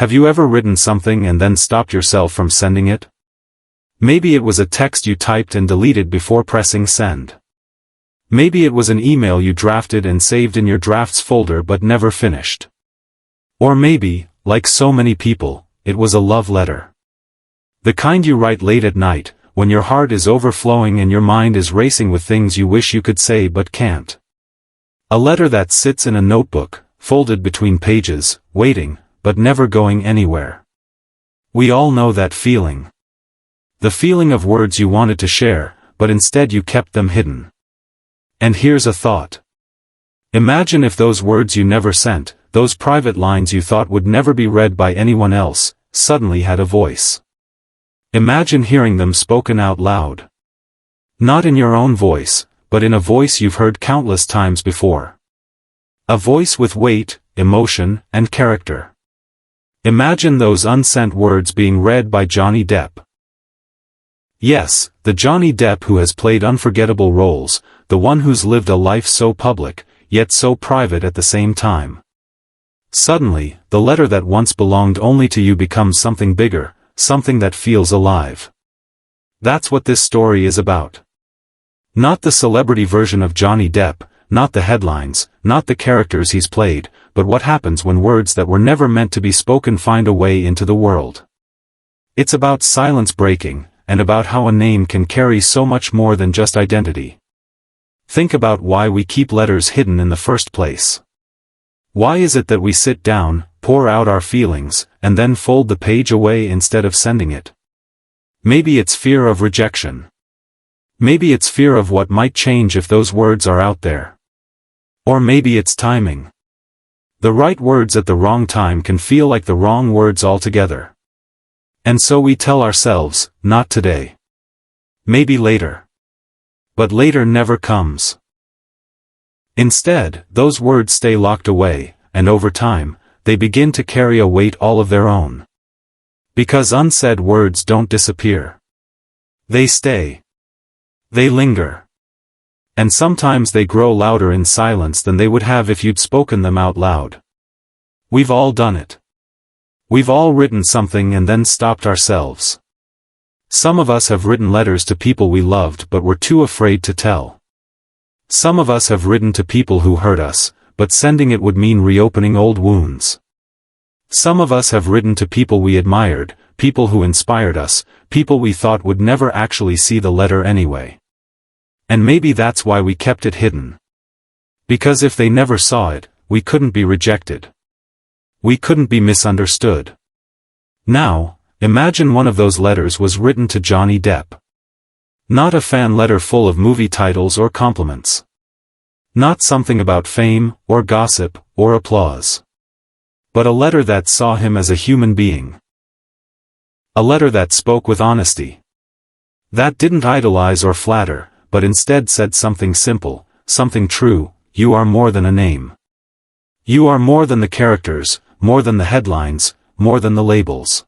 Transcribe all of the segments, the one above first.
Have you ever written something and then stopped yourself from sending it? Maybe it was a text you typed and deleted before pressing send. Maybe it was an email you drafted and saved in your drafts folder but never finished. Or maybe, like so many people, it was a love letter. The kind you write late at night, when your heart is overflowing and your mind is racing with things you wish you could say but can't. A letter that sits in a notebook, folded between pages, waiting, but never going anywhere. We all know that feeling. The feeling of words you wanted to share, but instead you kept them hidden. And here's a thought. Imagine if those words you never sent, those private lines you thought would never be read by anyone else, suddenly had a voice. Imagine hearing them spoken out loud. Not in your own voice, but in a voice you've heard countless times before. A voice with weight, emotion, and character. Imagine those unsent words being read by Johnny Depp. Yes, the Johnny Depp who has played unforgettable roles, the one who's lived a life so public, yet so private at the same time. Suddenly, the letter that once belonged only to you becomes something bigger, something that feels alive. That's what this story is about. Not the celebrity version of Johnny Depp, not the headlines, not the characters he's played, but what happens when words that were never meant to be spoken find a way into the world. It's about silence breaking, and about how a name can carry so much more than just identity. Think about why we keep letters hidden in the first place. Why is it that we sit down, pour out our feelings, and then fold the page away instead of sending it? Maybe it's fear of rejection. Maybe it's fear of what might change if those words are out there. Or maybe it's timing. The right words at the wrong time can feel like the wrong words altogether. And so we tell ourselves, not today. Maybe later. But later never comes. Instead, those words stay locked away, and over time, they begin to carry a weight all of their own. Because unsaid words don't disappear. They stay. They linger. And sometimes they grow louder in silence than they would have if you'd spoken them out loud. We've all done it. We've all written something and then stopped ourselves. Some of us have written letters to people we loved but were too afraid to tell. Some of us have written to people who hurt us, but sending it would mean reopening old wounds. Some of us have written to people we admired, people who inspired us, people we thought would never actually see the letter anyway. And maybe that's why we kept it hidden. Because if they never saw it, we couldn't be rejected. We couldn't be misunderstood. Now, imagine one of those letters was written to Johnny Depp. Not a fan letter full of movie titles or compliments. Not something about fame, or gossip, or applause. But a letter that saw him as a human being. A letter that spoke with honesty. That didn't idolize or flatter, but instead said something simple, something true: you are more than a name. You are more than the characters, more than the headlines, more than the labels.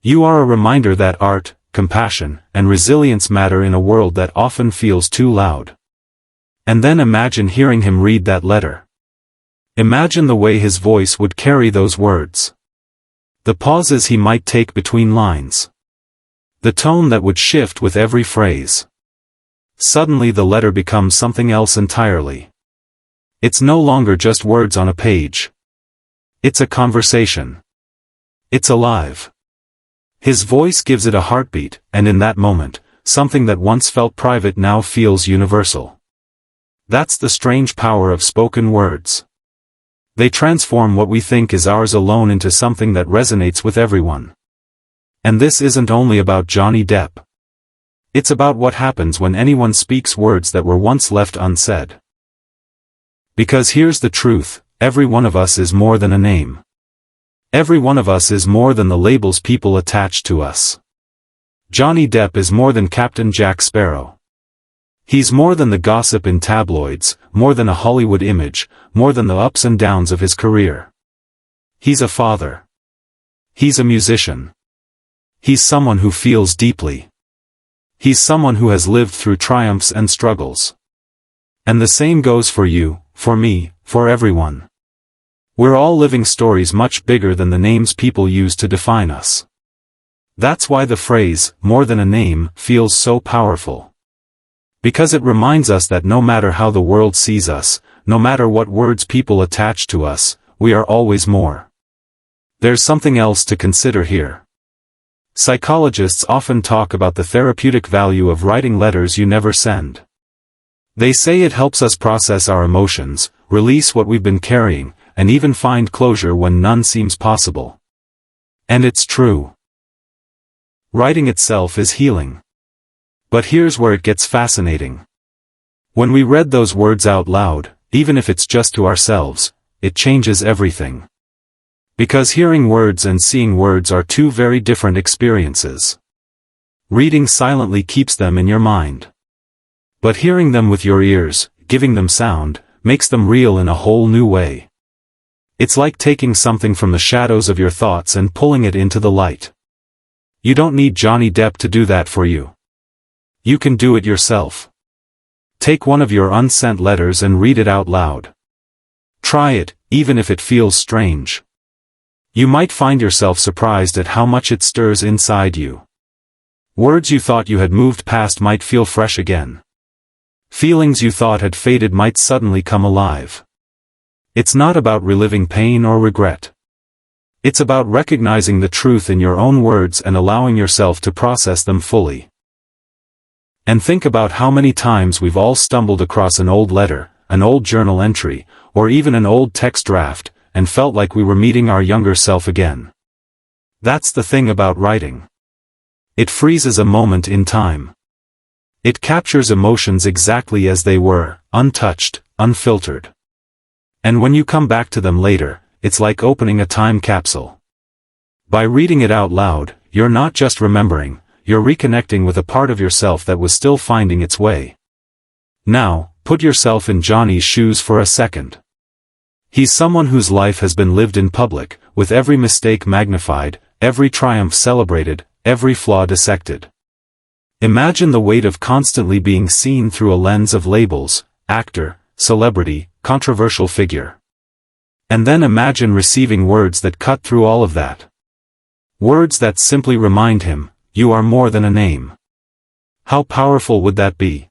You are a reminder that art, compassion, and resilience matter in a world that often feels too loud. And then imagine hearing him read that letter. Imagine the way his voice would carry those words. The pauses he might take between lines. The tone that would shift with every phrase. Suddenly the letter becomes something else entirely. It's no longer just words on a page. It's a conversation. It's alive. His voice gives it a heartbeat, and in that moment, something that once felt private now feels universal. That's the strange power of spoken words. They transform what we think is ours alone into something that resonates with everyone. And this isn't only about Johnny Depp. It's about what happens when anyone speaks words that were once left unsaid. Because here's the truth, every one of us is more than a name. Every one of us is more than the labels people attach to us. Johnny Depp is more than Captain Jack Sparrow. He's more than the gossip in tabloids, more than a Hollywood image, more than the ups and downs of his career. He's a father. He's a musician. He's someone who feels deeply. He's someone who has lived through triumphs and struggles. And the same goes for you, for me, for everyone. We're all living stories much bigger than the names people use to define us. That's why the phrase, more than a name, feels so powerful. Because it reminds us that no matter how the world sees us, no matter what words people attach to us, we are always more. There's something else to consider here. Psychologists often talk about the therapeutic value of writing letters you never send. They say it helps us process our emotions, release what we've been carrying, and even find closure when none seems possible. And it's true. Writing itself is healing. But here's where it gets fascinating. When we read those words out loud, even if it's just to ourselves, it changes everything. Because hearing words and seeing words are two very different experiences. Reading silently keeps them in your mind. But hearing them with your ears, giving them sound, makes them real in a whole new way. It's like taking something from the shadows of your thoughts and pulling it into the light. You don't need Johnny Depp to do that for you. You can do it yourself. Take one of your unsent letters and read it out loud. Try it, even if it feels strange. You might find yourself surprised at how much it stirs inside you. Words you thought you had moved past might feel fresh again. Feelings you thought had faded might suddenly come alive. It's not about reliving pain or regret. It's about recognizing the truth in your own words and allowing yourself to process them fully. And think about how many times we've all stumbled across an old letter, an old journal entry, or even an old text draft, and felt like we were meeting our younger self again. That's the thing about writing. It freezes a moment in time. It captures emotions exactly as they were, untouched, unfiltered. And when you come back to them later, it's like opening a time capsule. By reading it out loud, you're not just remembering, you're reconnecting with a part of yourself that was still finding its way. Now, put yourself in Johnny's shoes for a second. He's someone whose life has been lived in public, with every mistake magnified, every triumph celebrated, every flaw dissected. Imagine the weight of constantly being seen through a lens of labels, actor, celebrity, controversial figure. And then imagine receiving words that cut through all of that. Words that simply remind him, you are more than a name. How powerful would that be?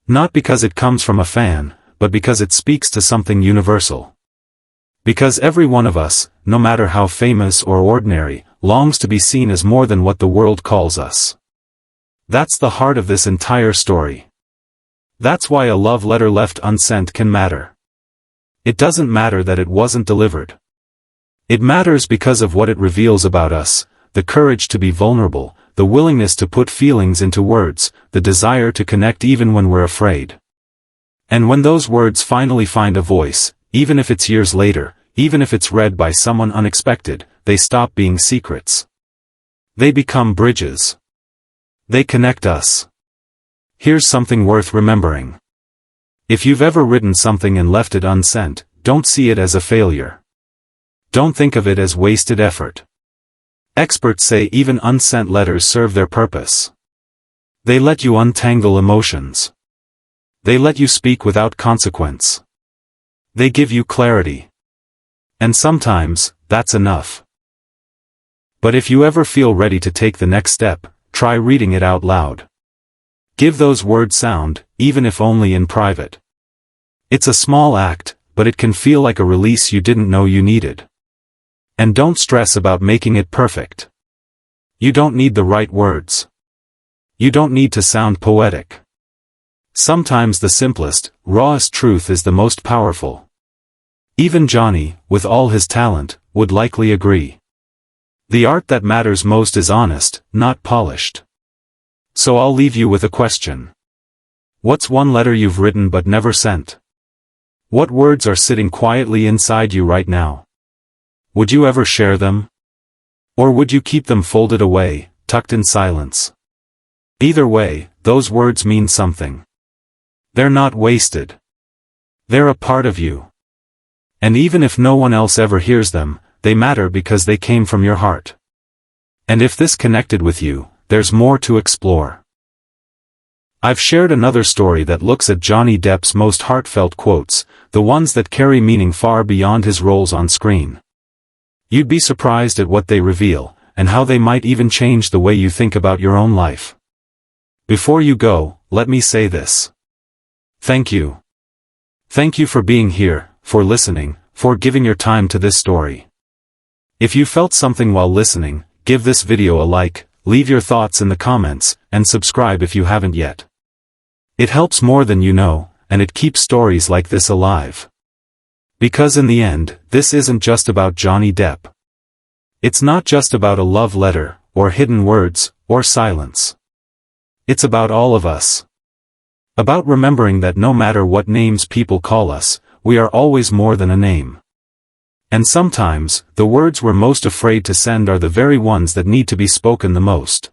Not because it comes from a fan, but because it speaks to something universal. Because every one of us, no matter how famous or ordinary, longs to be seen as more than what the world calls us. That's the heart of this entire story. That's why a love letter left unsent can matter. It doesn't matter that it wasn't delivered. It matters because of what it reveals about us, the courage to be vulnerable, the willingness to put feelings into words, the desire to connect even when we're afraid. And when those words finally find a voice, even if it's years later, even if it's read by someone unexpected, they stop being secrets. They become bridges. They connect us. Here's something worth remembering. If you've ever written something and left it unsent, don't see it as a failure. Don't think of it as wasted effort. Experts say even unsent letters serve their purpose. They let you untangle emotions. They let you speak without consequence. They give you clarity. And sometimes, that's enough. But if you ever feel ready to take the next step, try reading it out loud. Give those words sound, even if only in private. It's a small act, but it can feel like a release you didn't know you needed. And don't stress about making it perfect. You don't need the right words. You don't need to sound poetic. Sometimes the simplest, rawest truth is the most powerful. Even Johnny, with all his talent, would likely agree. The art that matters most is honest, not polished. So I'll leave you with a question. What's one letter you've written but never sent? What words are sitting quietly inside you right now? Would you ever share them? Or would you keep them folded away, tucked in silence? Either way, those words mean something. They're not wasted. They're a part of you. And even if no one else ever hears them, they matter because they came from your heart. And if this connected with you, there's more to explore. I've shared another story that looks at Johnny Depp's most heartfelt quotes, the ones that carry meaning far beyond his roles on screen. You'd be surprised at what they reveal, and how they might even change the way you think about your own life. Before you go, let me say this. Thank you. Thank you for being here, for listening, for giving your time to this story. If you felt something while listening, give this video a like, leave your thoughts in the comments, and subscribe if you haven't yet. It helps more than you know, and it keeps stories like this alive. Because in the end, this isn't just about Johnny Depp. It's not just about a love letter, or hidden words, or silence. It's about all of us. About remembering that no matter what names people call us, we are always more than a name. And sometimes, the words we're most afraid to send are the very ones that need to be spoken the most.